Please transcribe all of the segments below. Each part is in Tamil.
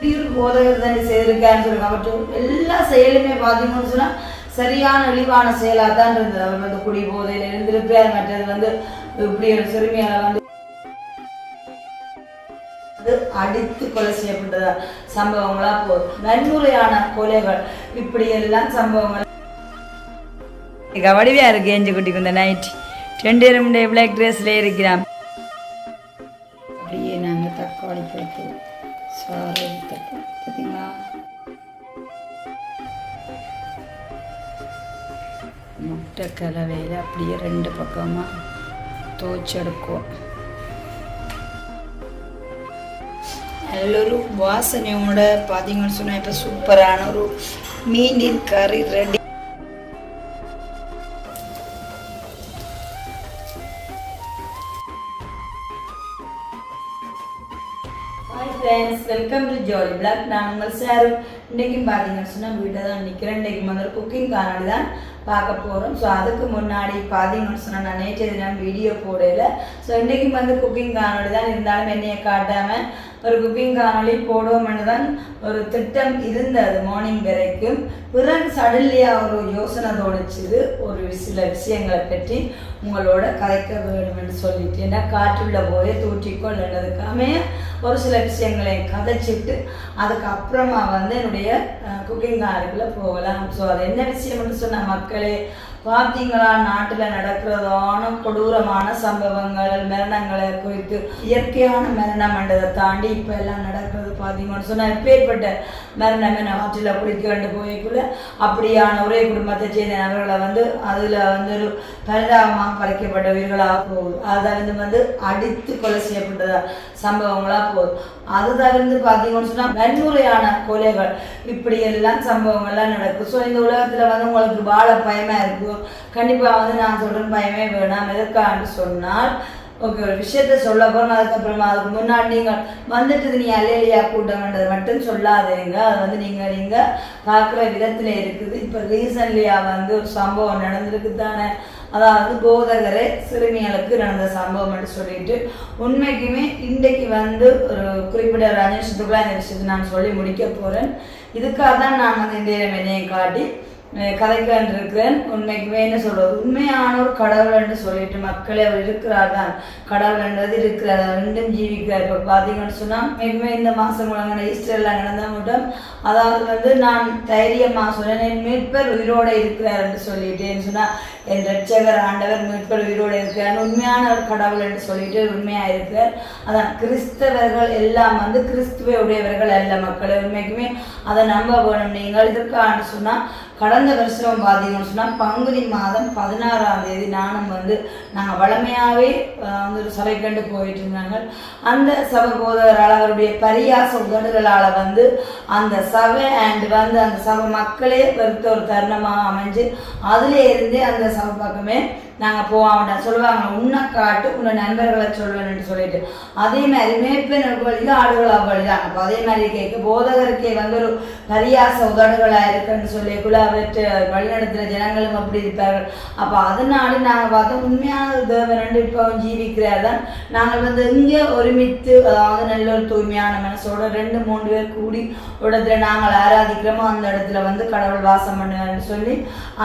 போதகர் தானே செய்திருக்காருன்னு சொல்லுங்க. அவற்றை எல்லா செயலுமே பார்த்தீங்கன்னு சொன்னால் சரியான இழிவான செயலாக தான் இருந்தது. அவர் வந்து குடி போதையில் இருந்திருப்பார். மற்றது வந்து இப்படி ஒரு சிறுமியால வந்து அடித்து கொலை செய்யப்பட்டதா சம்பவங்களா போதும். வன்முறையான கொலைகள் இப்படி எல்லாம் சம்பவங்கள் வடிவா இருக்கு. ஏஞ்சு குட்டிக்கு இந்த நைட் 2 பேரும் பிளாக் ட்ரெஸ்ல இருக்கிறான். அப்படியே நாங்கள் தக்காளி பழத்து சாறு பார்த்தீங்களா, முட்டை கலவையில் அப்படியே 2 பக்கமாக துவைச்செடுக்கும். நல்லொரு வாசனையோட பார்த்தீங்கன்னு சொன்னால் இப்போ சூப்பரான ஒரு மீனின் கறி ready. Hi friends, welcome to jolly blog. நான் உங்கள் சார். இன்றைக்கும் பார்த்தீங்கன்னு சொன்னால் வீட்டை தான் நிற்கிறேன். இன்றைக்கு முதல்ல குக்கிங் காணொலி தான் பார்க்க போகிறோம். ஸோ அதுக்கு முன்னாடி பார்த்தீங்கன்னு சொன்னால் நான் நேற்று தினம் வீடியோ போடல. ஸோ இன்றைக்கும் வந்து குக்கிங் காணொலி தான், இருந்தாலும் என்னையை காட்டாமல் ஒரு குக்கிங் காணொலி போடுவோம்னு தான் ஒரு திட்டம் இருந்தது மார்னிங் வரைக்கும். பிறகு சடன்லியாக ஒரு யோசனை தோணிச்சுது, ஒரு சில விஷயங்களை பற்றி உங்களோட கதைக்க வேணும்னு சொல்லிட்டு, ஏன்னா காற்றுள்ள போதே தூற்றிக்கொள்ளதுக்காமே ஒரு சில விஷயங்களை கதைச்சிட்டு அதுக்கப்புறமா வந்து என்னுடைய குக்கிங் காணொலிக்குள்ளே போகலாம். ஸோ அது என்ன விஷயம்னு சொன்ன மக்களே பார்த்தீங்களா, நாட்டில் நடக்கிறதான கொடூரமான சம்பவங்கள் மரணங்களை குறித்து, இயற்கையான மரணம் என்றதை தாண்டி இப்போ எல்லாம் நடக்கிறது பார்த்தீங்கன்னு சொன்னால் எப்பேற்பட்ட மரணமே நாட்டில் குடிக்கொண்டு போய்க்குள்ள அப்படியான ஒரே குடும்பத்தை சேர்ந்த நபர்களை வந்து அதில் வந்து ஒரு பரிதாபமாக பறிக்கப்பட்ட உயிர்களாக போகுது. அதை வந்து அடித்து கொலை செய்யப்பட்டதா சம்பவங்களாக போகுது. அது தவிர்த்து பார்த்தீங்கன்னு சொன்னால் வன்முறையான கொலைகள் இப்படி எல்லாம் சம்பவங்கள்லாம் நடக்கும். ஸோ இந்த உலகத்தில் வந்து உங்களுக்கு வாழ பயமாக இருக்கும். கண்டிப்பாக வந்து நான் சொல்கிறேன், பயமே வேணாம். எதற்கான்னு சொன்னால், ஓகே, ஒரு விஷயத்த சொல்ல போகிறோம், அதுக்கப்புறமா அதுக்கு முன்னாடி நீங்கள் வந்துட்டு நீ அலையிலையா கூட்டம்ன்றதை மட்டும் சொல்லாதீங்க. அது வந்து நீங்கள் பார்க்குற விதத்தில் இருக்குது. இப்போ ரீசன்ட்லியாக வந்து ஒரு சம்பவம் நடந்திருக்கு தானே, அதாவது போதகரை சிறுமிகளுக்கு நடந்த சம்பவம்னு சொல்லிட்டு, உண்மைக்குமே இன்றைக்கு வந்து ஒரு குறிப்பிட்ட ஒரு 5 நிமிஷத்துக்குள்ள இந்த விஷயத்தை நான் சொல்லி முடிக்க போகிறேன். இதுக்காக தான் நான் வந்து இந்த என்னையை காட்டி கதைக்கான்றிருக்கிறேன். உண்மைக்குமே என்ன சொல்றது, உண்மையான ஒரு கடவுள் என்று சொல்லிட்டு மக்களே அவர் இருக்கிறார் தான், கடவுள் என்றது இருக்கிறார், ரெண்டும் ஜீவிக்கிறார். இப்போ பார்த்தீங்கன்னு சொன்னால் மிகமே இந்த மாதம் உலகன ஈஸ்டர்லாம் நடந்த மட்டும், அதாவது வந்து நான் தைரியமாக சொன்னேன், என் மீட்பர் உயிரோடு இருக்கிறார் என்று சொல்லிட்டேன்னு சொன்னால் என் ரட்சகர் ஆண்டவர் மீட்பர் உயிரோடு இருக்கிறார், உண்மையான ஒரு கடவுள் என்று சொல்லிட்டு உண்மையாக இருக்கிறார். அதான் கிறிஸ்தவர்கள் எல்லாம் வந்து கிறிஸ்துவ உடையவர்கள் அல்ல மக்களே. உண்மைக்குமே அதை நம்ப வேணும் நீங்கள். இதற்கான சொன்னால் கடந்த வருஷம் பார்த்தீங்கன்னு சொன்னால் பங்குனி மாதம் 16ஆம் தேதி நானும் வந்து நாங்கள் வளமையாகவே வந்து ஒரு சபை கண்டு போயிட்டு இருந்தாங்க. அந்த சபை போதவரால் அவருடைய பரியாச உதடுகளால் வந்து அந்த சபை வந்து அந்த சபை மக்களே வெறுத்த ஒரு தருணமாக அமைஞ்சு அதிலே இருந்தே அந்த சபை பக்கமே நாங்கள் போவாங்க. சொல்லுவாங்க, உன்னை காட்டு உன்னை நண்பர்களை சொல்வேன்னு சொல்லிட்டு. அதே மாதிரி மேய்ப்பனுக்கு வழியில் ஆடுகளாக வழிதாங்க. அப்போ அதே மாதிரி கேட்க போதகருக்கே வந்து ஒரு பரியாச உதடுகளாக இருக்குன்னு சொல்லிக்குள்ள அவற்றை வழிநடத்துகிற ஜனங்களும் அப்படி இருப்பார்கள். அப்போ அதனால நாங்கள் பார்த்தோம், உண்மையான தேவன் இப்போ ஜீவிக்கிறார் தான். நாங்கள் வந்து இங்கே ஒருமித்து, அதாவது நல்ல ஒரு தூய்மையான மனசோட 2-3 பேர் கூடி இடத்துல நாங்கள் ஆராதிக்கிறோமோ அந்த இடத்துல வந்து கடவுள் வாசம் பண்ணுவார்னு சொல்லி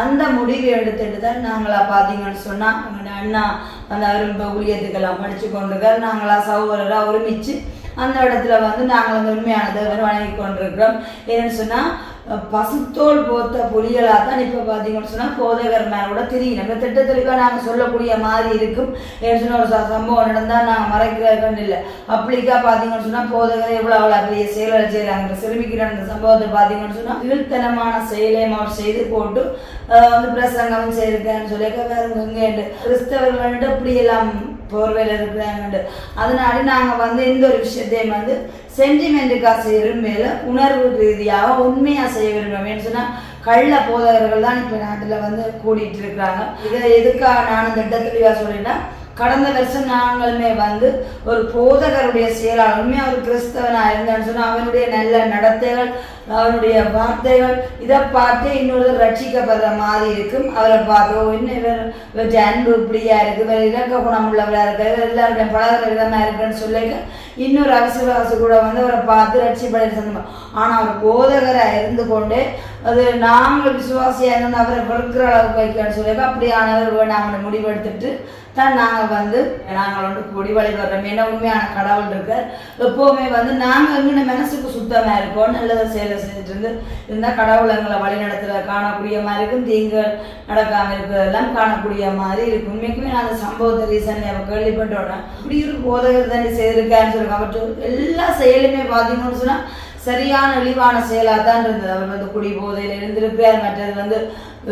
அந்த முடிவு எடுத்துட்டு தான் நாங்களா பார்த்தீங்கன்னு சொன்னால் எங்களோட அண்ணா அந்த அரும்ப ஊழியத்துக்கெல்லாம் படித்து கொண்டிருக்கார். நாங்களா சகோதரராக ஒருமிச்சு அந்த இடத்துல வந்து நாங்கள் வந்து உண்மையான தேவன் வணங்கி கொண்டிருக்கிறோம். ஏன்னு சொன்னால் பசுத்தோல் போத்த புலிகளாக தான் இப்போ பார்த்தீங்கன்னு சொன்னால் போதகர் மேலோட தெரியும். நம்ம திட்டத்தெளிவாக நாங்கள் சொல்லக்கூடிய மாதிரி இருக்கும். ஏன்னு சொன்னால் ஒரு சம்பவம் நடந்தால் நாங்கள் மறைக்கிறதுன்னு இல்லை. அப்படிக்கா பார்த்தீங்கன்னு சொன்னால் போதகர் எவ்வளோ பெரிய செயல்களை செய்கிறாங்க. சிறுமிக்கு நடந்த சம்பவத்தை பார்த்தீங்கன்னு சொன்னால் கீழ்த்தனமான செயலையும் அவர் செய்து போட்டு வந்து பிரசங்கம் செய்திருக்கேன்னு சொல்லி வேறு கிறிஸ்தவர்கள்ட்டு அப்படியெல்லாம் போர்வையில் இருக்கிறாங்க. அதனால நாங்கள் வந்து இந்த ஒரு விஷயத்தையும் வந்து சென்டிமெண்ட்டுக்காக செய்ய விரும்பல, உணர்வு ரீதியாக உண்மையாக செய்ய விரும்புவேன்னு சொன்னால் கள்ள போதகர்கள் தான் இப்போ நாட்டில் வந்து கூடிட்டு இருக்கிறாங்க. இதை எதுக்காக நான் திட்டத்தெளிவாக சொல்லிட்டேன், கடந்த வருஷம் நாங்களுமே வந்து ஒரு போதகருடைய செயலாளர் உண்மையாக ஒரு கிறிஸ்தவனாக இருந்தேன்னு சொன்னால் அவனுடைய நல்ல நடத்தைகள், அவனுடைய வார்த்தைகள் இதை பார்த்து இன்னொரு ரட்சிக்கப்படுற மாதிரி இருக்கும். அவரை பார்த்து இன்னும் இவர் அன்பு இப்படியா இருக்குது, இவர் இலக்க குணம் உள்ளவராக இருக்காரு, எல்லாருடைய பழகிற விதமாக இருக்குன்னு சொல்லிட்டு இன்னொரு அவிசுவாசி கூட வந்து அவரை பார்த்து ரட்சிப்படை சந்தோம். ஆனால் அவர் போதகராக இருந்து கொண்டு அது நாங்கள் விசுவாசியாக இருந்து அவரை வெறுக்கிற அளவுக்கு வைக்கணும்னு சொல்லி அப்படியானவர் நாங்கள் முடிவெடுத்துட்டு தான் நாங்கள் வந்து கூடி வழி வர்றோம். ஏன்னா உண்மையான கடவுள் இருக்கார். எப்போவுமே வந்து நாங்கள் எங்கன்னு மனசுக்கு சுத்தமாக இருக்கோம், நல்லதை செயலை செஞ்சுட்டு இருந்தால் கடவுள் எங்களை வழி நடத்துகிற காணக்கூடிய மாதிரி இருக்கும், தீங்கு நடக்காமல் இருக்கிறதெல்லாம் காணக்கூடிய மாதிரி இருக்கும். உண்மைக்குமே நான் அந்த சம்பவத்தை ரீசன்ட் அவள் கேள்விப்பட்டோன்னா இப்படி ஒரு போதகர் தாண்டி செய்திருக்காருன்னு சொல்லுவாங்க. அவற்று எல்லா செயலுமே பார்த்தீங்கன்னு சொன்னால் சரியான இழிவான செயலாக தான் இருந்தது. அவர் வந்து குடி போதையில் இருந்திருக்கிறார். மற்றது வந்து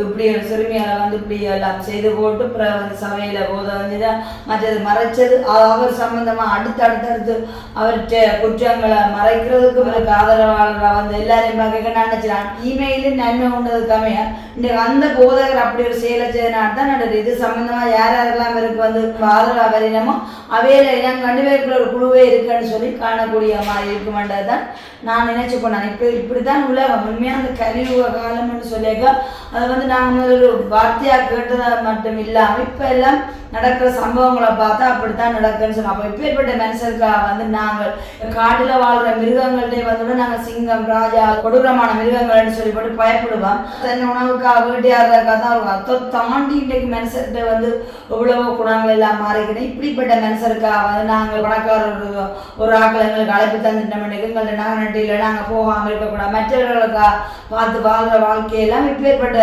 இப்படி ஒரு சிறுமியால் வந்து இப்படி எல்லாம் செய்து போட்டு அப்புறம் வந்து சமையல போதை வந்துதான் மற்றது மறைச்சது அவர் சம்பந்தமாக அடுத்தடுத்து அவர்கிட்ட குற்றங்களை மறைக்கிறதுக்கு அவருக்கு ஆதரவாளராக வந்து எல்லாரையும் பார்க்க நினைச்சிடான். இமெயிலும் நன்மை உண்டதுக்காமைய இன்றைக்கு அந்த போதகர் அப்படி ஒரு செயலை செய்யனால தான் நடக்குது. இது சம்பந்தமாக யார் யாரெல்லாம் இவருக்கு வந்து ஆதரவாக வரையினமோ அவையில என் கண்டு பேருக்குள்ள ஒரு குழுவே இருக்குன்னு சொல்லி காணக்கூடிய மாதிரி இருக்குமென்றது தான் நான் நினைச்சு போனேன். இப்படிதான் உலகம் உண்மையாக அந்த கலியுக காலம்னு சொல்லியிருக்கா. அதை வந்து நாங்கள் முதல்ல வார்த்தையாக கேட்டதா மட்டும் இல்லாமல் இப்போ எல்லாம் நடக்கிற சம்பவங்களை பார்த்தா அப்படித்தான் நடக்குன்னு சொன்னோம். அப்போ இப்பேற்பட்ட மனுஷருக்காக வந்து நாங்கள் காட்டில் வாழ்கிற மிருகங்கள்டே வந்து நாங்கள் சிங்கம் ராஜா கொடூரமான மிருகங்கள்னு சொல்லி போட்டு பயப்படுவோம். தன் உணவுக்காக வீட்டியாடுறதுக்காக தான் இருக்கும். அதை தாண்டி இன்றைக்கு மனுஷர்கிட்ட வந்து எவ்வளவோ குணங்கள் எல்லாம் மாறிக்கணும். இப்படிப்பட்ட மனுஷருக்காக வந்து நாங்கள் பணக்காரர் ஒரு ஆக்கள் எங்களுக்கு அழைப்பு தந்துட்டோம். எங்கள்ட்ட நாங்கள் நட்டியில் நாங்கள் போகாமல் இருக்கக்கூடாது. மற்றவர்களுக்காக பார்த்து வாழ்கிற வாழ்க்கையெல்லாம் இப்பேற்பட்ட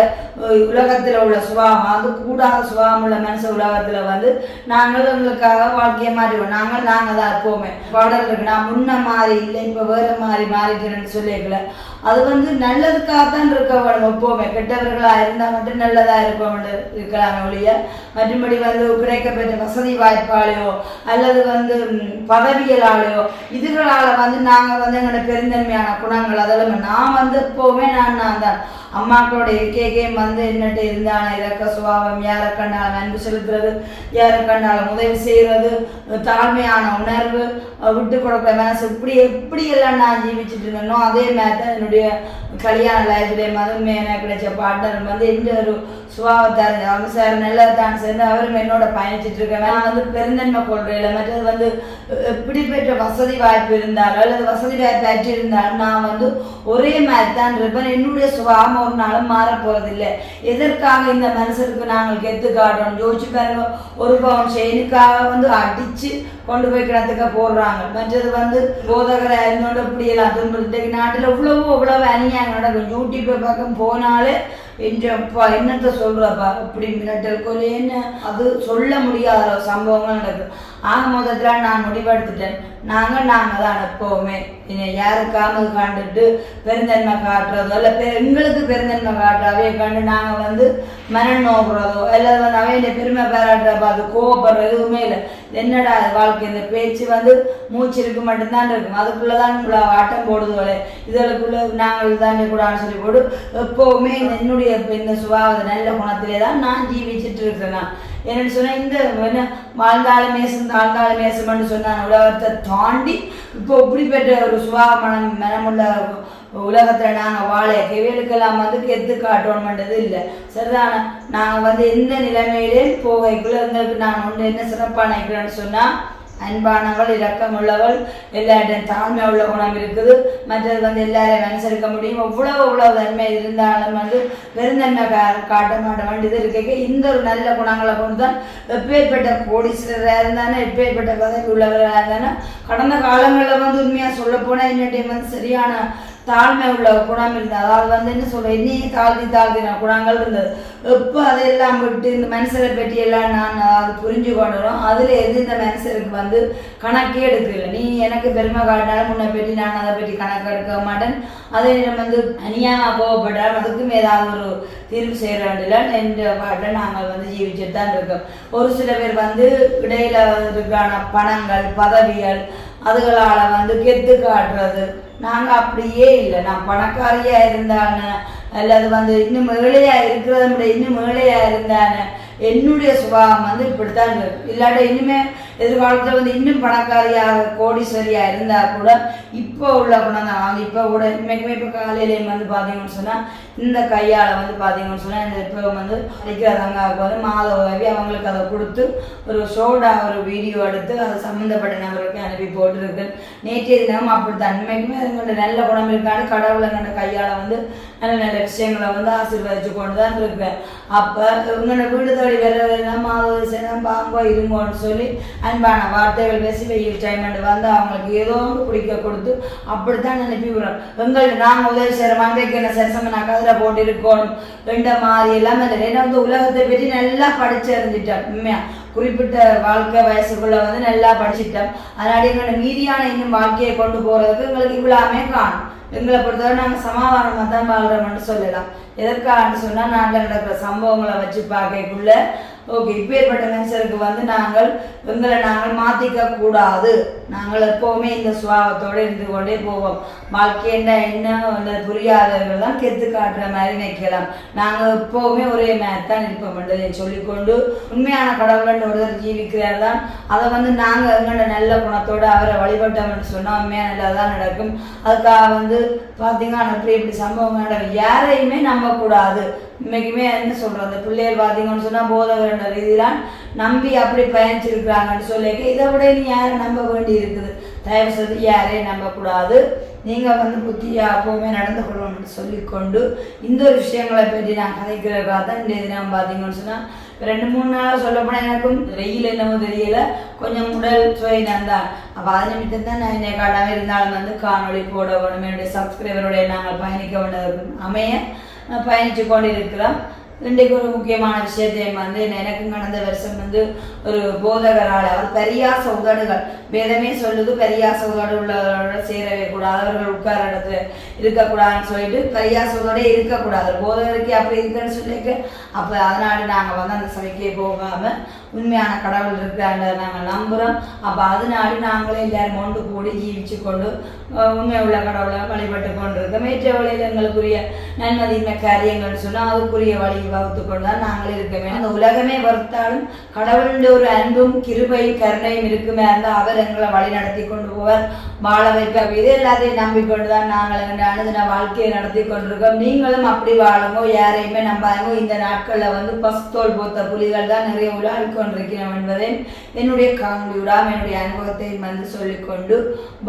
உலகத்தில் உள்ள சுபாவம் அது கூடாத சுபாவம் உள்ள மனுஷ உலகத்தில் வந்து நாங்கள் எங்களுக்காக வாழ்க்கையை மாறிடுவோம். நாங்கள் தான் இருப்போமே. பாடல் இருக்கு, நான் முன்ன மாறி இல்லை இப்போ வேற மாறிட்டேன்னு சொல்லிக்கல. அது வந்து நல்லதுக்காகத்தான் இருக்க வேணும். எப்போவுமே கெட்டவர்களாக இருந்தால் மட்டும் நல்லதாக இருப்போம் இருக்கலாமே ஒழிய மற்றபடி வந்து கிடைக்கப்பெற்ற வசதி வாய்ப்பாலேயோ அல்லது வந்து பதவியலாலேயோ இதுகளால் வந்து நாங்கள் வந்து எங்களோட பெருந்தன்மையான குணங்கள் அதெல்லாம் நான் வந்து எப்போவுமே நான் தான் அம்மாக்களோட இருக்கையும் வந்து என்னட்டு இருந்தான இறக்க சுபாவம், யாரை கண்டாலும் அன்பு செலுத்துறது, யாரை கண்டாலும் உதவி செய்கிறது, தாழ்மையான உணர்வு, விட்டு கொடுக்குற மனசு, எப்படி எல்லாம் நான் ஜீவிச்சுட்டு இருந்தேனோ அதே மாதிரி தான் என்னுடைய கல்யாண லைஃப்லேயே மதுமே எனக்கு கிடைச்ச பார்ட்னர் வந்து எந்த ஒரு சுபாவத்தார் அவங்க சார் நல்லதான் சேர்ந்து அவரும் என்னோட பயணிச்சுட்டு இருக்கேன். நான் வந்து பெருந்தன்மை கொள்றேன். மற்றது வந்து எப்படிப்பட்ட வசதி வாய்ப்பு இருந்தாலும் அல்லது வசதி வாய்ப்பு ஆற்றி இருந்தாலும் நான் வந்து ஒரே மாதிரி தான் இருப்பேன். என்னுடைய சுபாவம் ஒரு நாளும் மாற போறதில்லை. எதற்காக இந்த மனுஷருக்கு நாங்கள் கெத்து காட்டணும்? யோசிச்சு பாருங்க, ஒரு பவுன் செயினுக்காக வந்து அடிச்சு கொண்டு போய் கிடத்துக்க போடுறாங்க. மற்றது வந்து போதகரை இருந்தோட இப்படியெல்லாம் துன்புறுத்தி நாட்டில் இவ்வளவு அநியாயம் நடக்கும். யூடியூப்பை பக்கம் போனாலே என்றப்பா என்னத்தை சொல்றப்பா இப்படி மிரட்டல் கொலைன்னு அது சொல்ல முடியாத சம்பவங்கள் நடக்கும். ஆக மொத்தத்தில் நான் முடிவெடுத்துட்டேன். நாங்கள் தான் எப்போவுமே யாருக்காமது காண்டுட்டு பெருந்தன்மை காட்டுறதோ இல்லை எங்களுக்கு பெருந்தன்மை காட்டுறவே கண்டு நாங்கள் வந்து மனம் நோக்குறதோ அல்லது வந்து அவையில பெருமை பாராட்டுறப்ப அது கோவப்படுறது எதுவுமே இல்லை. என்னடா வாழ்க்கை இந்த பேச்சு வந்து மூச்சு இருக்கு மட்டும்தான் இருக்கும். அதுக்குள்ளதான் ஆட்டம் போடுதோலே இதற்குள்ள நாங்கள் தாண்டி கூடாதுன்னு சொல்லி போடு எப்போவுமே என்னுடைய இந்த சுபாவ நல்ல குணத்திலே தான் நான் ஜீவிச்சுட்டு இருக்கிறேன். என்னன்னு சொன்னால் இந்த என்ன வாழ்ந்தாலும் மேசம்னு சொன்னான் உலகத்தை தாண்டி இப்போ இப்படிப்பட்ட ஒரு மனமுள்ள உலகத்தில் நாங்கள் வாழ கேவலுக்கெல்லாம் வந்து கெத்து காட்டணும்ன்றது இல்லை. சரிதானே? நாங்கள் வந்து எந்த நிலைமையிலே போகைக்குள்ள எங்களுக்கு நான் ஒன்று என்ன சிறப்பாக நினைக்கிறேன்னு சொன்னால் அன்பானவள், இரக்கம் உள்ளவள், எல்லார்டையும் தாழ்மை உள்ள குணம் இருக்குது. மற்றது வந்து எல்லாரையும் அனுசரிக்க முடியும். எவ்வளவு தன்மை இருந்தாலும் வந்து பெருந்தன்மை காட்ட மாட்ட வேண்டியது இருக்க. இந்த ஒரு நல்ல குணங்களை கொண்டு தான் எப்பேற்பட்ட கோடீஸ்வரராக இருந்தானே எப்பேற்பட்ட பதவி உள்ளவராக இருந்தானே கடந்த காலங்களில் வந்து உண்மையாக சொல்ல போனால் என்னுடைய வந்து சரியான தாழ்மை உள்ள குணம் இருந்தது. அதாவது வந்து என்ன சொல்ற என்னையே தாழ்த்தின குணங்கள் இருந்தது. எப்போ அதையெல்லாம் விட்டு இந்த மனுஷரை பற்றி எல்லாம் நான் அது புரிஞ்சு கொண்டுறோம். அதில் எது இந்த மனுஷருக்கு வந்து கணக்கே எடுக்கல. நீ எனக்கு பெருமை காட்டினாலும் முன்னை பற்றி நான் அதை பற்றி கணக்கு எடுக்க மாட்டேன். அதை வந்து அநியாயமாக கோவப்பட்டாலும் அதுக்கும் ஏதாவது ஒரு தீர்வு செய்ய வேண்டிய என்ற பாட்டில் நாங்கள் வந்து ஜீவிச்சுட்டு தான் இருக்கோம். ஒரு சில பேர் வந்து இடையில இருக்கான பணங்கள் பதவிகள் அதுகளால் வந்து கெத்து காட்டுறது. நாங்கள் அப்படியே இல்லை. நான் பணக்காரியாக இருந்தானே அல்லது வந்து இன்னும் ஏழையாக இருக்கிறத விட இன்னும் ஏழையாக இருந்தானே என்னுடைய சுபாவம் வந்து இப்படித்தான் இருக்கு. இல்லாட்ட இனிமே எதிர்காலத்தில் வந்து இன்னும் பணக்காரியாக கோடீஸ்வரியாக இருந்தால் கூட இப்போ உள்ள குணம் தான். இப்போ கூட இன்னைக்குமே இப்போ காலையிலேயும் வந்து பார்த்தீங்கன்னு சொன்னால் இந்த கையால் வந்து பார்த்தீங்கன்னு சொன்னால் இந்த இப்போ வந்து அடிக்கிறதாங்காவுக்கு வந்து மாத உதவி அவங்களுக்கு அதை கொடுத்து ஒரு ஷோடா ஒரு வீடியோ எடுத்து அதை சம்மந்தப்பட்ட நபருக்கு அனுப்பி போட்டுருக்கு. நேற்றைய தினம் அப்படி தன்மைக்குமே அதுங்கள்ட்ட நல்ல குணம் இருக்கான்னு கடவுளைங்கண்ட கையால் வந்து நல்ல நல்ல விஷயங்களை வந்து ஆசீர்வதிச்சு கொண்டு தான் இருக்கேன். அப்போ இவங்களோட வீடு தேடி வரலாம் மாதம் சேதம் பாங்கோ இருங்கோன்னு சொல்லி அன்பான வார்த்தைகள் பேசி வெயில் டைம் வந்து அவங்களுக்கு ஏதோ ஒன்று குடிக்க கொடுத்து அப்படித்தான் அனுப்பி விடுறோம். எங்கள்கிட்ட நாங்கள் உதவி செய்கிற மண்டைக்கு என்ன சரிசம நான் கதிரை போட்டு இருக்கணும் ரெண்ட மாதிரி எல்லாம் ஏன்னா வந்து உலகத்தை பற்றி நல்லா படிச்சு அறிஞ்சிட்டேன். உண்மையாக குறிப்பிட்ட வாழ்க்கை வயசுக்குள்ள வந்து நல்லா படிச்சுட்டோம். அதனால எங்களோட மீதியான இன்னும் வாழ்க்கையை கொண்டு போகிறதுக்கு எங்களுக்கு இவ்வளவுமே காணும். எங்களை பொறுத்தவரை நாங்கள் சமாதானமாக தான் வாழ்கிறோம்னு சொல்லலாம். எதற்காகன்னு சொன்னால் நாங்கள் நடக்கிற சம்பவங்களை வச்சு பார்க்கக்குள்ள ஓகே இப்போ ஏற்பட்ட மனுஷருக்கு வந்து எங்களை நாங்கள் மாற்றிக்க கூடாது. நாங்கள் எப்போவுமே இந்த சுபாவத்தோடு இருந்து கொண்டே போவோம். வாழ்க்கைண்டா என்ன புரியாதவர்கள் தான் கெத்து காட்டுற மாதிரி நினைக்கலாம். நாங்கள் எப்போவுமே ஒரே மாதிரி தான் இருப்போம்ன்றதை சொல்லிக்கொண்டு உண்மையான கடவுள்ன்ற ஒருத்தர் ஜீவிக்கிறார் தான். அதை வந்து நாங்கள் எங்களோட நல்ல குணத்தோடு அவரை வழிபட்டோம்னு சொன்னால் உண்மையாக நல்லா தான் நடக்கும். அதுக்காக வந்து பார்த்தீங்கன்னா இப்படி சம்பவம் நடக்கும் யாரையுமே நம்பக்கூடாது. இன்னைக்குமே என்ன சொல்கிறோம் அந்த பிள்ளைகள் பார்த்தீங்கன்னு சொன்னால் போதகர்ன்ற ரீதியிலாம் நம்பி அப்படி பயணிச்சிருக்கிறாங்கன்னு சொல்லிக்க இதை விட நீ யாரை நம்ப வேண்டி இருக்குது. தயவு செய்து யாரையும் நம்பக்கூடாது. நீங்கள் வந்து புத்தியாக எப்போவுமே நடந்து கொள்ளணும்னு சொல்லிக்கொண்டு இந்த ஒரு விஷயங்களை பற்றி நான் கதைக்கிறதுக்காக தான் இந்த தினம் பார்த்தீங்கன்னு சொன்னால் 2-3 நாளாக சொல்லப்போனால் எனக்கும் வெயில் என்னவோ தெரியல கொஞ்சம் உடல் சுவையினம் தான். அப்போ அது நிமித்தம் தான் நான் என்னை காட்டாமல் இருந்தாலும் வந்து காணொலி போட வேணும். என்னுடைய சப்ஸ்கிரைபருடைய நாங்கள் பயணிக்க வேண்டியது அமைய பயணித்து கொண்டு இருக்கிறோம். இன்றைக்கு ஒரு முக்கியமான விஷயத்தையும் வந்து எனக்கும் கடந்த வருஷம் வந்து ஒரு போதகரால் அவர் பெரியாச உதடுகள் வேதமே சொல்லுது பெரியாச உதடு உள்ளவர்களோட சேரவே கூடாது, அவர்கள் உட்கார இடத்துல இருக்கக்கூடாதுன்னு சொல்லிட்டு பெரியாச உதடே இருக்கக்கூடாது. போதகருக்கு அப்படி இருக்குன்னு சொல்லிட்டு அப்போ அதனால நாங்கள் வந்து அந்த சபைக்கே போகாமல் உண்மையான கடவுள் இருக்கிறாங்க நாங்கள் நம்புகிறோம். அப்போ அதனால நாங்களே எல்லாரும் ஒன்று கூடி ஜீவிச்சு கொண்டு உண்மை உள்ள கடவுளை வழிபட்டு கொண்டு இருக்கோம். ஏற்ற வழியில் எங்களுக்குரிய நன்மதியின்மை காரியங்கள்னு சொன்னால் அதுக்குரிய வழி வகுத்து கொண்டு தான் நாங்களே இருக்கவே. அந்த உலகமே வறுத்தாலும் கடவுளுடைய ஒரு அன்பும் கிருபையும் கருணையும் இருக்குமே இருந்தால் அவர் எங்களை வழி நடத்தி கொண்டு போவார், வாழ வைக்க. இது எல்லாத்தையும் நம்பிக்கொண்டு தான் நாங்கள் எங்கள் அனுதின வாழ்க்கையை நடத்தி கொண்டிருக்கோம். நீங்களும் அப்படி வாழுங்கோ, யாரையுமே நம்பாதீங்க. இந்த நாட்களில் வந்து பசுத்தோல் போத்த புலிகள் தான் நிறைய உலாவி கொண்டிருக்கிறோம் என்பதை என்னுடைய காணொலியுடன் என்னுடைய அனுபவத்தை வந்து சொல்லிக்கொண்டு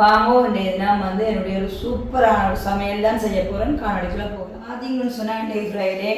வாங்கோ. இன்றைய தினம் வந்து என்னுடைய ஒரு சூப்பரான ஒரு சமையல் தான் செய்ய போகிறேன். காணொலிக்குள்ளே போகலாம். பார்த்தீங்கன்னு சொன்னால்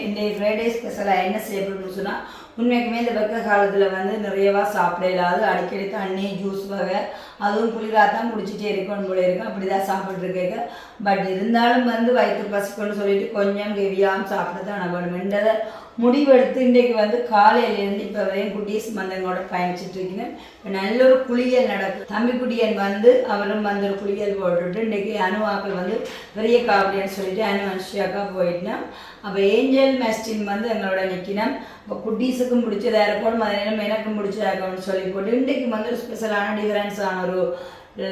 இன்றைய ஃப்ரைடே ஸ்பெஷலாக என்ன செய்யப்படுன்னு சொன்னால் உண்மைக்குமே இந்த வெக்க காலத்தில் வந்து நிறையவா சாப்பிட இல்லாது அடிக்கடி தண்ணி ஜூஸ் வகை அதுவும் குளிராக தான் குடிச்சிட்டே இருக்கணும் போல இருக்கும். அப்படி தான் சாப்பிட்ருக்கேங்க. பட் இருந்தாலும் வந்து வயிற்று பசிக்கணும்னு சொல்லிட்டு கொஞ்சம் ஹெவியாகவும் சாப்பிட தான் வேணுமென்றதை முடிவெடுத்து இன்றைக்கு வந்து காலையிலேருந்து இப்போ வரையும் குட்டீஸ் மந்தங்களோட பயணிச்சுட்டு இருக்கேன். இப்போ நல்ல ஒரு குளியல் நடக்கும். தம்பி குட்டியன் வந்து அவரும் வந்து ஒரு குளியல் போட்டுட்டு இன்றைக்கி அணுவாக்கள் வந்து பெரிய காவடின்னு சொல்லிட்டு அணு அனுஷியாக்கா போயிட்டேன். அப்போ ஏஞ்சல் மெஸ்டின் வந்து எங்களோட நிற்கினோம். இப்போ குட்டீஸுக்கும் பிடிச்சதாக இருக்கணும், அதே நேரம் எனக்கும் பிடிச்சதாக இருக்கணும்னு சொல்லி போட்டு இன்றைக்கு வந்து ஒரு ஸ்பெஷலான டிஃபரன்ஸான ஒரு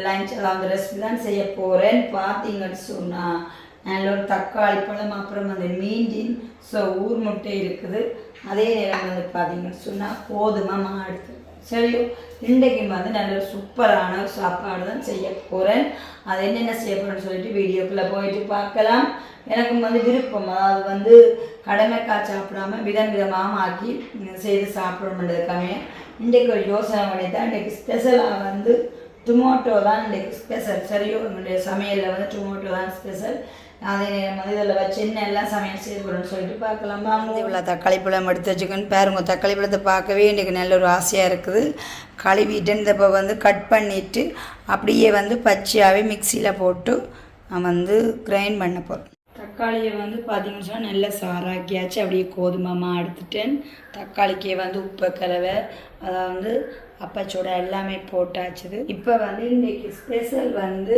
லஞ்ச் அந்த ரெசிபி தான் செய்ய போகிறேன். பார்த்தீங்கன்னு சொன்னால் நல்ல ஒரு தக்காளி பழம், அப்புறம் அந்த மீண்டின் ஊர் முட்டை இருக்குது. அதே நேரம் வந்து பார்த்தீங்கன்னு சொன்னால் கோதுமை மாவு எடுத்து சரியோ. இன்றைக்கு வந்து நல்ல ஒரு சூப்பரான ஒரு சாப்பாடு தான் செய்ய போகிறேன். அது என்னென்ன செய்ய போகிறேன்னு சொல்லிட்டு வீடியோக்குள்ளே போயிட்டு பார்க்கலாம். எனக்கும் வந்து விருப்பம், அதாவது வந்து கடமைக்காய் சாப்பிடாம விதமாக ஆக்கி செய்து சாப்பிடணுன்றதுக்காக இன்றைக்கு ஒரு யோசனை பண்ணி தான் இன்றைக்கு ஸ்பெஷலாக வந்து டொமேட்டோ தான் இன்றைக்கு ஸ்பெஷல். சரியோ, என்னுடைய சமையலில் வந்து டொமேட்டோ தான் ஸ்பெஷல். அதே நேரம் வந்து இதில் வச்சு எல்லாம் சமையல் செய்து போகிறோன்னு சொல்லிட்டு பார்க்கலாம். வாங்க. இவ்வளோ தக்காளி பழம் எடுத்து வச்சுக்கோன்னு பாருங்க. தக்காளி பழத்தை பார்க்கவே இன்றைக்கு நல்ல ஒரு ஆசையாக இருக்குது. கழுவிட்டு இந்த இப்போ வந்து கட் பண்ணிவிட்டு அப்படியே வந்து பச்சையாகவே மிக்சியில் போட்டு நான் வந்து கிரைண்ட் பண்ண போகிறேன். தக்காளியை வந்து பார்த்தீங்கன்னு சொன்னால் நல்லா சாராக்கியாச்சு. அப்படியே கோதுமைமாக எடுத்துட்டேன். தக்காளிக்கே வந்து உப்பு கலவை அதாவது அப்பச்சோட எல்லாமே போட்டாச்சுது. இப்போ வந்து இன்றைக்கி ஸ்பெஷல் வந்து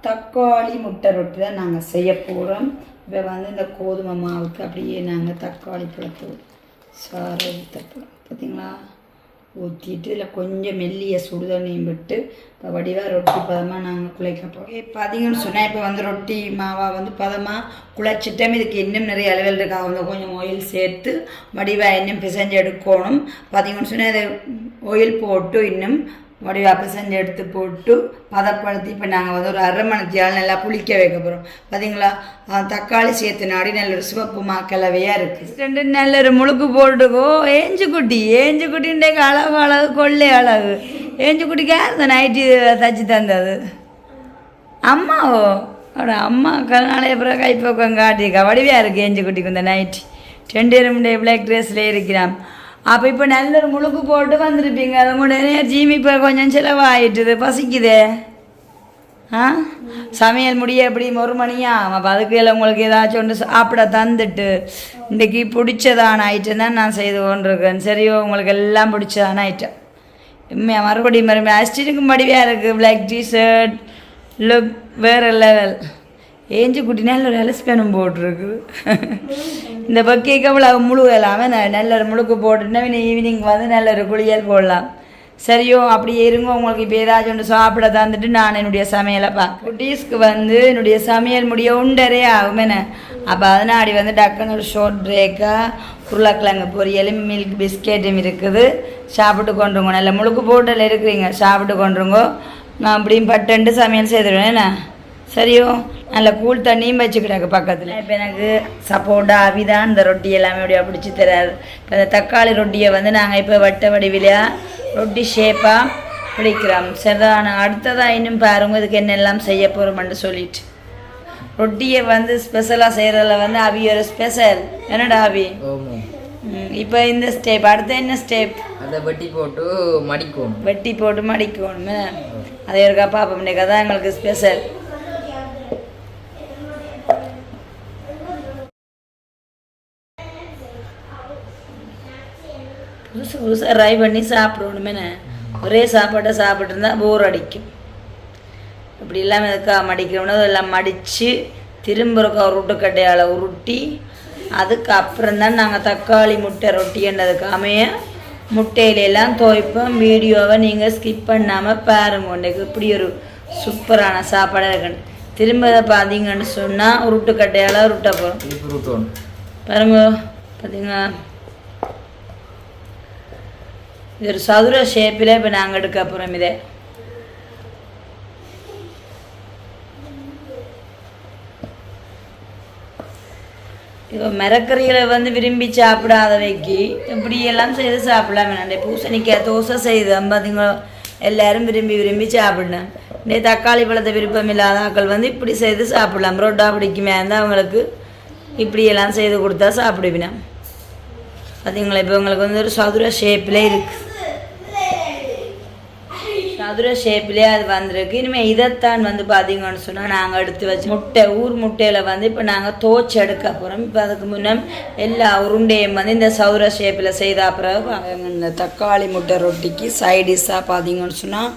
தக்காளி முட்டை ரொட்டி தான் நாங்கள் செய்ய போகிறோம். இப்போ வந்து இந்த கோதுமை மாவுக்கு அப்படியே நாங்கள் தக்காளி பழத்தை சாரை ஊற்றப்போம். பார்த்திங்களா, ஊற்றிட்டு இல்லை கொஞ்சம் மெல்லிய சுடுதண்ணியும் விட்டு இப்போ வடிவாக ரொட்டி பதமாக நாங்கள் குழைக்க போகிறோம். பார்த்தீங்கன்னு சொன்னால் இப்போ வந்து ரொட்டி மாவாக வந்து பதமாக குழைச்சிட்டோம். இதுக்கு இன்னும் நிறைய அளவில் இருக்காக வந்து கொஞ்சம் ஆயில் சேர்த்து வடிவாக இன்னும் பிசைஞ்சு எடுக்கணும். பார்த்தீங்கன்னு சொன்னால் அதை ஆயில் போட்டு இன்னும் வடிவாப்ப செஞ்சு எடுத்து போட்டு பதப்படுத்தி இப்போ நாங்கள் வந்து ஒரு அரை மணித்தியால் நல்லா புளிக்க வைக்க போகிறோம். பார்த்தீங்களா, தக்காளி சேர்த்து நாடி நல்ல ஒரு சிவப்பு மாக்கலவையாக இருக்குது. ரெண்டு நல்ல ஒரு முழுக்கு போட்டுக்கோ. ஏஞ்சிக்குட்டின்றைக்கு அழகு கொள்ளை அழகு. ஏஞ்சிக்குட்டிக்கு அந்த நைட்டி தச்சு தந்தது அம்மாவோ? அவட அம்மா நாளைய பிறகு கைப்பக்கம் காட்டியிருக்கா. வடிவாக இருக்குது ஏஞ்சிக்குட்டிக்கு இந்த நைட்டி. 2 பிளாக் ட்ரெஸ்ஸில் இருக்கிறான். அப்போ இப்போ நல்ல ஒரு முழுக்கு போட்டு வந்திருப்பீங்க. அது கூட எனர்ஜியும் இப்போ கொஞ்சம் செலவாகிட்டுது. பசிக்குதே. சமையல் முடிய எப்படி 1 மணியா? அப்போ அதுக்கு உங்களுக்கு ஏதாச்சும் ஒன்று சாப்பிட தந்துட்டு இன்றைக்கி பிடிச்சதான ஐட்டம் தான் நான் செய்து கொண்டிருக்கேன். சரியோ, உங்களுக்கு எல்லாம் பிடிச்சதான ஐட்டம். மறுபடியும் அஸ்டினுக்கும் படிவாக இருக்குது. பிளாக் டிஷர்ட் லுக் வேறு லெவல். ஏஞ்சிக்குட்டி நல்ல ஒரு எலஸ்பேனும் போட்டிருக்குது. இந்த பக்கைக்கு அவ்வளோ முழு எல்லாமே நல்ல ஒரு முழுக்கு போட்டுன்னா ஈவினிங் வந்து நல்ல ஒரு குளியல் போடலாம். சரியோ, அப்படியே இருங்க. உங்களுக்கு இப்போ ஏதாச்சும் ஒன்று சாப்பிட தந்துட்டு நான் என்னுடைய சமையலை பார்க்க. குட்டீஸ்க்கு வந்து என்னுடைய சமையல் முடிய 1:30 ஆகுமேண்ணே. அப்போ அதனாடி வந்து டக்குன்னு ஒரு ஷார்ட் பிரேக்காக உருளைக்கிழங்கு பொரியலும் மில்க் பிஸ்கெட்டும் இருக்குது. சாப்பிட்டு கொண்டுருங்க. நல்ல முழுக்கு போட்டில் இருக்கிறீங்க, சாப்பிட்டு கொண்டுருங்க. நான் அப்படியும் பட்டுண்டு சமையல் செய்துடுவேன் என்ன. சரியோ, நல்ல கூல் தண்ணியும் வச்சுக்கிட்டாங்க பக்கத்தில். இப்போ எனக்கு சப்போட்டா அவிதான் இந்த ரொட்டி எல்லாமே அப்படியே பிடிச்சி தராது. இப்போ இந்த தக்காளி ரொட்டியை வந்து நாங்கள் இப்போ வட்ட வடிவிலையாக ரொட்டி ஷேப்பாக பிடிக்கிறோம். சரிதான். அடுத்ததாக இன்னும் பாருங்க இதுக்கு என்னெல்லாம் செய்ய போகிறோம்னு சொல்லிட்டு. ரொட்டியை வந்து ஸ்பெஷலாக செய்கிறதுல வந்து அவி ஒரு ஸ்பெஷல். என்னடா அவி? இப்போ இந்த ஸ்டெப் அடுத்த என்ன ஸ்டெப்? அதை வெட்டி போட்டு மடிக்கணும். அதை இருக்கா பாப்பா இன்னைக்கு தான் எங்களுக்கு ஸ்பெஷல். புதுசாக ட்ரை பண்ணி சாப்பிடணுமே. ஒரே சாப்பாட்டை சாப்பிட்டு இருந்தால் போர் அடிக்கும். இப்படி இல்லாமல் எதுக்காக மடிக்கிறோம்னா அதெல்லாம் மடித்து திரும்ப உருட்டுக்கட்டையால் உருட்டி அதுக்கப்புறம் தான் நாங்கள் தக்காளி முட்டை ரொட்டின்றதுக்கு அமைய முட்டையிலெல்லாம் துவைப்போம். வீடியோவை நீங்கள் ஸ்கிப் பண்ணாமல் பாருங்க. இன்றைக்கு இப்படி ஒரு சூப்பரான சாப்பாடாக இருக்கணும். திரும்ப அதை பார்த்தீங்கன்னு சொன்னால் உருட்டுக்கட்டையால் உருட்ட போகிறோம். பாருங்க, பார்த்தீங்களா, இது ஒரு சதுர ஷேப்பில் இப்போ நாங்கள் எடுக்க போகிறோம். இதை இப்போ மரக்கறிகளை வந்து விரும்பி சாப்பிடாதவைக்கு இப்படியெல்லாம் செய்து சாப்பிடலாம். வேணாண்டே பூசணிக்காய் தோசை செய்து பார்த்தீங்களா, எல்லோரும் விரும்பி சாப்பிடலாம். இந்த தக்காளி பழத்தை விருப்பம் இல்லாத ஆக்கள் வந்து இப்படி செய்து சாப்பிடலாம். புரோட்டா பிடிக்குமே இருந்தால் அவங்களுக்கு இப்படியெல்லாம் செய்து கொடுத்தா சாப்பிடுவினா. பார்த்தீங்களா, இப்போ உங்களுக்கு வந்து ஒரு சதுர ஷேப்பில் இருக்குது. சதுர ஷேப்பிலே அது வந்திருக்கு. இனிமேல் இதைத்தான் வந்து பார்த்தீங்கன்னு சொன்னால் நாங்கள் எடுத்து வச்சு முட்டை ஊர் முட்டையில் வந்து இப்போ நாங்கள் தோச்சு எடுக்க போகிறோம். இப்போ அதுக்கு முன்னே எல்லா உருண்டையும் வந்து இந்த சதுர ஷேப்பில் செய்த பிறகு இந்த தக்காளி முட்டை ரொட்டிக்கு சைடிஷாக பார்த்தீங்கன்னு சொன்னால்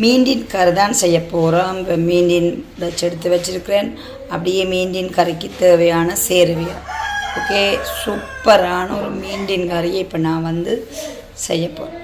மீண்டின் கறி தான் செய்ய போகிறோம். இப்போ மீண்டின் வச்சு எடுத்து வச்சுருக்கிறேன். அப்படியே மீண்டின் கறிக்கு தேவையான சேருவியா. ஓகே, சூப்பரான ஒரு மீண்டின் கறியை இப்போ நான் வந்து செய்ய போகிறேன்.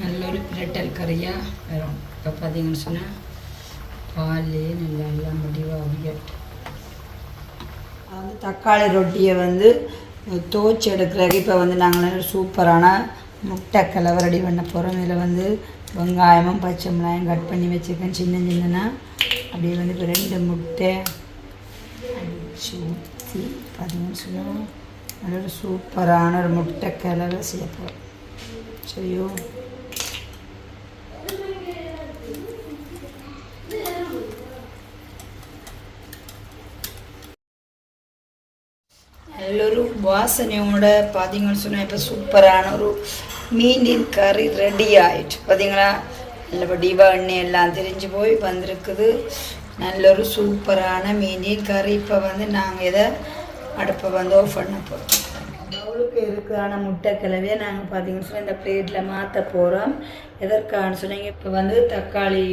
நல்லொரு பிரட்டல் கறியாக வரும். இப்போ பார்த்தீங்கன்னு சொன்னால் பாலே நல்லா முடிவாக அவியட்டு. அது தக்காளி ரொட்டியை வந்து தோச்சு எடுக்கிறதுக்கு இப்போ வந்து நாங்கள் சூப்பரான முட்டை கலவை ரெடி பண்ண போகிறோம். இதில் வந்து வெங்காயமும் பச்சை மிளகாயும் கட் பண்ணி வச்சுருக்கேன் சின்னன்னா. அப்படியே வந்து இப்போ 2 முட்டை அடிச்சு ஊற்றி பார்த்தீங்கன்னு சொன்னால் நல்ல ஒரு சூப்பரான ஒரு முட்டை கலவை செய்ய போகிறோம். சரியோ, நல்லொரு வாசனையோட பார்த்தீங்கன்னு சொன்னால் இப்போ சூப்பரான ஒரு மீண்டின் கறி ரெடி ஆகிடுச்சு. பார்த்தீங்களா, நல்லபடியாக எண்ணெய் எல்லாம் தெரிஞ்சு போய் வந்திருக்குது. நல்ல ஒரு சூப்பரான மீனின் கறி. இப்போ வந்து நாங்கள் இதை அடுப்பை வந்து ஆஃப் பண்ண போகிறோம். அவளுக்கு இருக்கிறான முட்டை கிளவியை நாங்கள் பார்த்தீங்கன்னு சொன்னால் இந்த பிளேட்டில் மாற்ற போகிறோம். எதற்கான சொன்னீங்க, இப்போ வந்து தக்காளி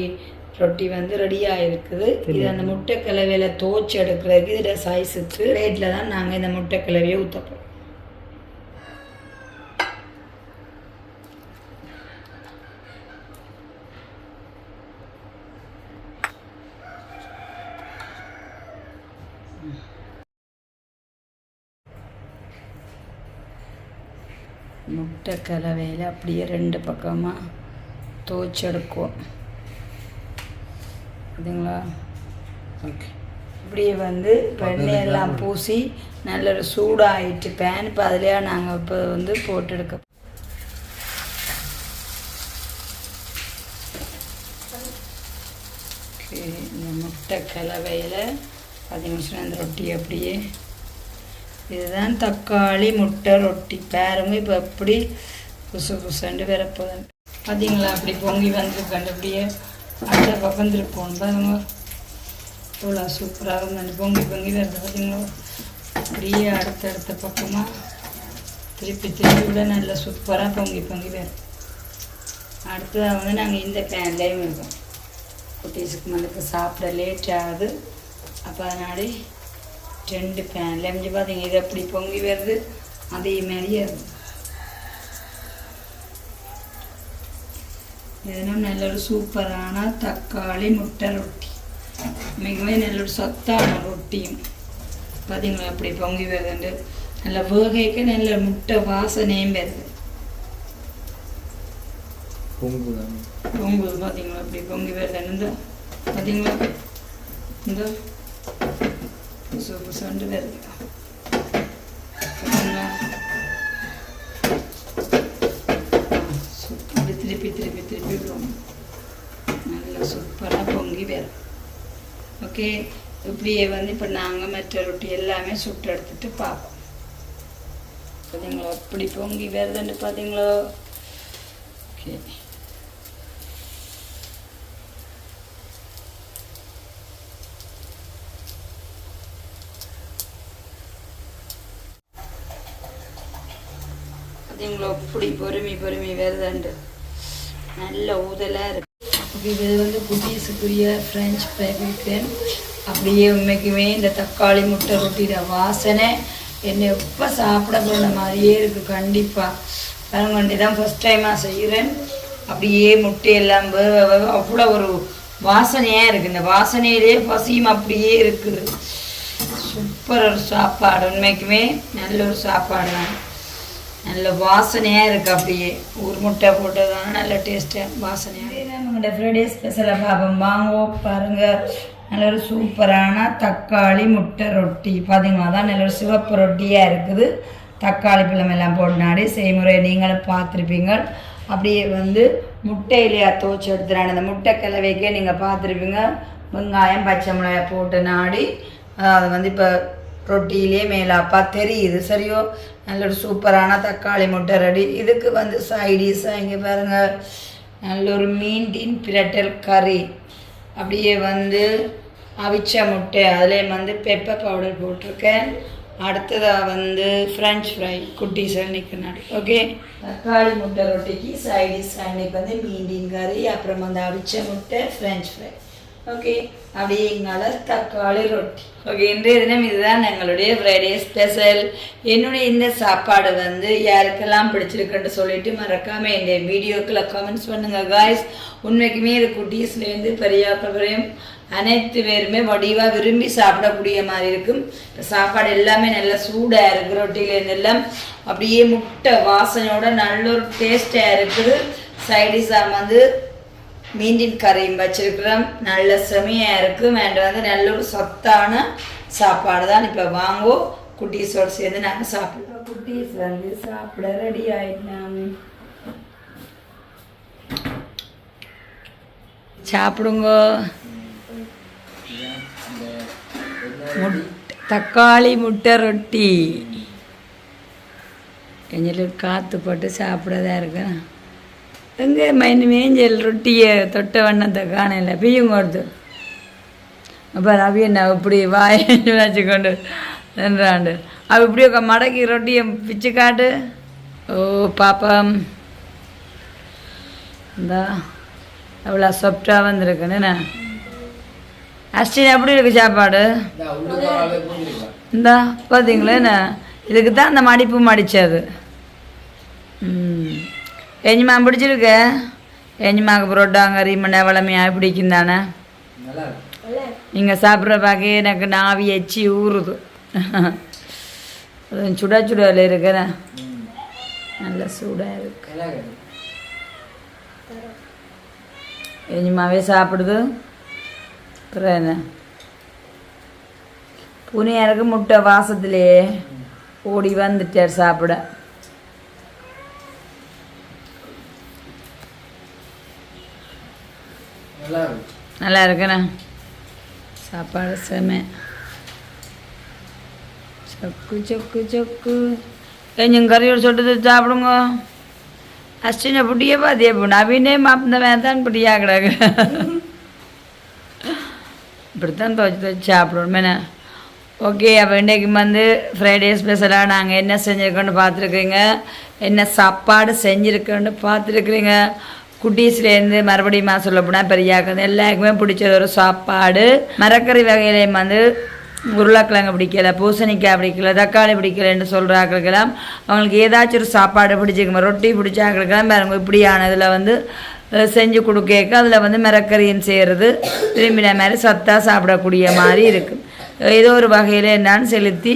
ரொட்டி வந்து ரெடியாக இருக்குது. இது அந்த முட்டை கிளவியில் தோச்சு எடுக்கிறதுக்கு இதில் சைஸுக்கு பிளேட்டில் தான் நாங்கள் இந்த முட்டை கிளவியை ஊற்றப்போம். முட்டை கலவையில் அப்படியே 2 பக்கமாக துவைச்செடுக்குவோம். அதுங்களா ஓகே. இப்படியே வந்து எண்ணெயெல்லாம் பூசி நல்ல ஒரு சூடாகிட்டு பேன். இப்போ அதிலே நாங்கள் இப்போ வந்து போட்டு எடுக்க ஓகே. இந்த முட்டை கலவையில் 10 நிமிஷம் அந்த ரொட்டி அப்படியே இதுதான் தக்காளி முட்டை ரொட்டி பாருங்க. இப்போ எப்படி புசு புசுண்டு வரப்போகுது பார்த்தீங்களா? அப்படி பொங்கி வந்துருக்காண்டு அப்படியே அடுத்த பக்கம் திருப்போம் பாருங்க. இவ்வளோ சூப்பராக வந்து பொங்கி பொங்கி வருது பார்த்தீங்களா? அப்படியே அடுத்த பக்கமாக திருப்பி விட நல்லா சூப்பராக பொங்கி பொங்கி வரும். அடுத்ததாக வந்து நாங்கள் இந்த பேன்லேயும் இருக்கோம். குட்டீஸுக்கு வந்து சாப்பிட லேட் ஆகுது. அப்போ அதனால 2 பேனில் எரிஞ்சு பார்த்தீங்க. இது எப்படி பொங்கி வருது அதே மாதிரியே இருக்கும். இதெல்லாம் நல்ல ஒரு சூப்பரான தக்காளி முட்டை ரொட்டி. மிகவும் நல்ல ஒரு சத்தான ரொட்டியும் பார்த்தீங்களா அப்படி பொங்கி வருதுண்டு. நல்ல வேகைக்கு நல்ல முட்டை வாசனையும் வருது. பொங்குது பார்த்தீங்களா அப்படி பொங்கி வருதுன்னு பார்த்தீங்களா? இந்த புசு புசுண்டு வருது. அப்படி திருப்பி விடுவோம். நல்லா சூப்பராக பொங்கி வரும். ஓகே. இப்படியே வந்து இப்போ நாங்கள் மற்ற ரொட்டி எல்லாமே சுட்டு எடுத்துட்டு பார்ப்போம். பார்த்தீங்களா அப்படி பொங்கி வருதுன்னு பார்த்தீங்களோ? ஓகே. பார்த்தீங்களோ அப்படி பொறுமை வருதுண்டு நல்ல ஊதலாக இருக்குது. இது வந்து குட்டீஸுக்குரிய ஃப்ரெஞ்ச் ஃப்ரை வைக்கிறேன். அப்படியே உண்மைக்குமே இந்த தக்காளி முட்டை ரொட்டியோட வாசனை என்னை எப்போ சாப்பிட போன மாதிரியே இருக்குது. கண்டிப்பாக பரங்கொண்டி தான் ஃபஸ்ட் டைமாக செய்கிறேன். அப்படியே முட்டையெல்லாம் அவ்வளோ ஒரு வாசனையாக இருக்குது. இந்த வாசனையிலே பசியும் அப்படியே இருக்குது. சூப்பர் ஒரு சாப்பாடு. உண்மைக்குமே நல்ல ஒரு சாப்பாடு தான். நல்ல வாசனையாக இருக்குது. அப்படியே ஊர் முட்டை போட்டதுனால நல்ல டேஸ்ட்டாக வாசனையாக. நம்மளோட ஃப்ரைடே ஸ்பெஷலாக பார்ப்போம் வாங்குவோம் பாருங்கள். நல்ல ஒரு சூப்பரான தக்காளி முட்டை ரொட்டி பார்த்தீங்களா? தான் நல்ல ஒரு சிவப்பு ரொட்டியாக இருக்குது. தக்காளி பழம் எல்லாம் போட்டுனாடி செய்முறை நீங்களும் பார்த்துருப்பீங்க. அப்படியே வந்து முட்டையிலேயே துவச்சி எடுத்துறாங்க. அந்த முட்டை கிளவைக்கே நீங்கள் பார்த்துருப்பீங்க. வெங்காயம் பச்சை மிளகாய் போட்டு நாடி அது வந்து இப்போ ரொட்டியிலே மேலாப்பா தெரியுது. சரியோ? நல்ல ஒரு சூப்பரான தக்காளி முட்டை ரெடி. இதுக்கு வந்து சைடிஷாக இங்கே பாருங்கள் நல்ல ஒரு மீன் பிரட்டல் கறி. அப்படியே வந்து அவிச்ச முட்டை அதிலே வந்து பெப்பர் பவுடர் போட்டிருக்கேன். அடுத்ததாக வந்து ஃப்ரெஞ்ச் ஃப்ரை குட்டீஸில் நிற்கிறாடி. ஓகே. தக்காளி முட்டை ரொட்டிக்கு சைடிஷாக இன்னைக்கு வந்து மீன் கறி, அப்புறம் வந்து அவிச்ச முட்டை, ஃப்ரெஞ்ச் ஃப்ரை. ஓகே. அப்படியே எங்களால் தக்காளி ரொட்டி. ஓகே. இன்றைய தினம் இதுதான் எங்களுடைய ஃப்ரைடே ஸ்பெஷல். என்னுடைய இந்த சாப்பாடு வந்து யாருக்கெல்லாம் பிடிச்சிருக்குன்னு சொல்லிட்டு மறக்காமல் என்னுடைய வீடியோக்குள்ள கமெண்ட்ஸ் பண்ணுங்கள் காய்ஸ். உண்மைக்குமே இது குட்டீஸ்லேருந்து பெரியாக்கள் வரையும் அனைத்து பேருமே வடிவாக விரும்பி சாப்பிடக்கூடிய மாதிரி இருக்கும். சாப்பாடு எல்லாமே நல்லா சூடாக இருக்குது. ரொட்டியிலேருந்து எல்லாம் அப்படியே முட்டை வாசனையோட நல்ல ஒரு டேஸ்டாக இருக்குது. சைடிஷாக வந்து மீன் கறியும் வச்சிருக்கிறோம். நல்ல செமையாக இருக்கும். அண்ட் வந்து நல்ல ஒரு சத்தான சாப்பாடு தான். இப்போ வாங்குவோம் குட்டீஸோடு சேர்ந்து நாங்கள் சாப்பிடுவோம். குட்டீஸ் வந்து சாப்பிட ரெடி ஆகிட்டோம். சாப்பிடுங்க. தக்காளி முட்டை ரொட்டி எங்களுக்கு காற்று போட்டு சாப்பிடதான் இருக்கு. எங்கே மைன் மேஞ்சல் ரொட்டியை தொட்ட வண்ணத்தை காணல பியும் கொடுத்து அப்போ ரவி என்ன இப்படி வாயின்னு வச்சுக்கொண்டு நின்றாண்டு அவள் இப்படி ஒரு மடக்கி ரொட்டியை பிச்சு காட்டு. ஓ பாப்பம் இந்தா அவ்வளோ சாஃப்டாக வந்திருக்குன்னு. அஸ்டின் எப்படி இருக்கு சாப்பாடு? இந்தா பார்த்தீங்களா என்ன இதுக்கு தான் அந்த மடிப்பு மடித்தது. எஞ்சிமா பிடிச்சிருக்கு. எஞ்சிமாவுக்கு புரோட்டாங்கறி மண்ணை வளமையாக பிடிக்கும் தானே. நீங்கள் சாப்பிட்ற பார்க்க எனக்கு நாவி எச்சி ஊறுது. அது சுட சுடல இருக்குண்ணே நல்ல சூடாக இருக்கு. எஞ்சிமாவே சாப்பிடுது. அப்புறம் என்ன புனியாருக்கு முட்டை வாசத்துலேயே ஓடி வந்துட்டார் சாப்பிட. நல்லா இருக்குண்ணே சாப்பாடு செம. சொக்கு சொக்கு சொக்கு கொஞ்சம் கறியோடு சொட்டு சாப்பிடுங்க. அஸ்டினை புட்டியே பார்த்தியே போ நவீனே மாப்பிந்தவன் தான் புட்டியா கிடக்கு. இப்படித்தான் துவச்சி சாப்பிடணும் என்ன. ஓகே அப்போ இன்றைக்கு வந்து ஃப்ரைடே ஸ்பெஷலாக நாங்கள் என்ன செஞ்சுருக்கோன்னு பார்த்துருக்குறீங்க, என்ன சாப்பாடு செஞ்சுருக்கோன்னு பார்த்துருக்குறீங்க. குட்டீஸ்லேருந்து மறுபடியும் சொல்ல போனால் பெரியாக்கள் எல்லாருக்குமே பிடிச்சது ஒரு சாப்பாடு. மரக்கறி வகையிலையும் வந்து உருளைக்கிழங்கு பிடிக்கல, பூசணிக்காய் பிடிக்கல, தக்காளி பிடிக்கலன்னு சொல்கிறாக்களுக்கெல்லாம் அவங்களுக்கு ஏதாச்சும் ஒரு சாப்பாடு பிடிச்சிக்கணும். ரொட்டி பிடிச்சாக்களுக்கெல்லாம் பாருங்க இப்படியானதில் வந்து செஞ்சு கொடுக்க அதில் வந்து மிரக்கறின்னு செய்கிறது விரும்பின மாதிரி சத்தாக சாப்பிடக்கூடிய மாதிரி இருக்கும். ஏதோ ஒரு வகையில் என்னான்னு செலுத்தி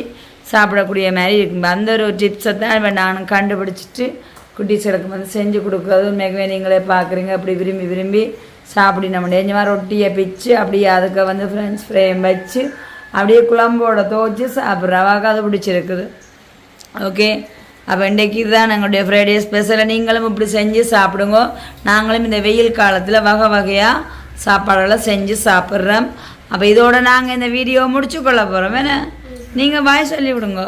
சாப்பிடக்கூடிய மாதிரி இருக்கும். அந்த ஒரு டிப்ஸை தான் நானும் கண்டுபிடிச்சிட்டு குட்டீஸ்களுக்கு வந்து செஞ்சு கொடுக்குறது. உண்மைக்குமே நீங்களே பார்க்குறீங்க அப்படி விரும்பி விரும்பி சாப்பிடி நம்ம நெஞ்சமாக ரொட்டியை பிச்சு அப்படியே அதுக்கு வந்து ஃப்ரெண்ட்ஸ் ஃப்ரேம் வச்சு அப்படியே குழம்போட துவச்சி சாப்பிட்றவாக்கு அது பிடிச்சிருக்குது. ஓகே அப்போ இன்றைக்கு இதுதான் எங்களுடைய ஃப்ரைடே ஸ்பெஷலாக. நீங்களும் இப்படி செஞ்சு சாப்பிடுங்க. நாங்களும் இந்த வெயில் காலத்தில் வகை வகையாக சாப்பாடெல்லாம் செஞ்சு சாப்பிட்றோம். அப்போ இதோட நாங்கள் இந்த வீடியோ முடிச்சு கொள்ள போகிறோம். வேணா நீங்கள் பாய் சொல்லி விடுங்க.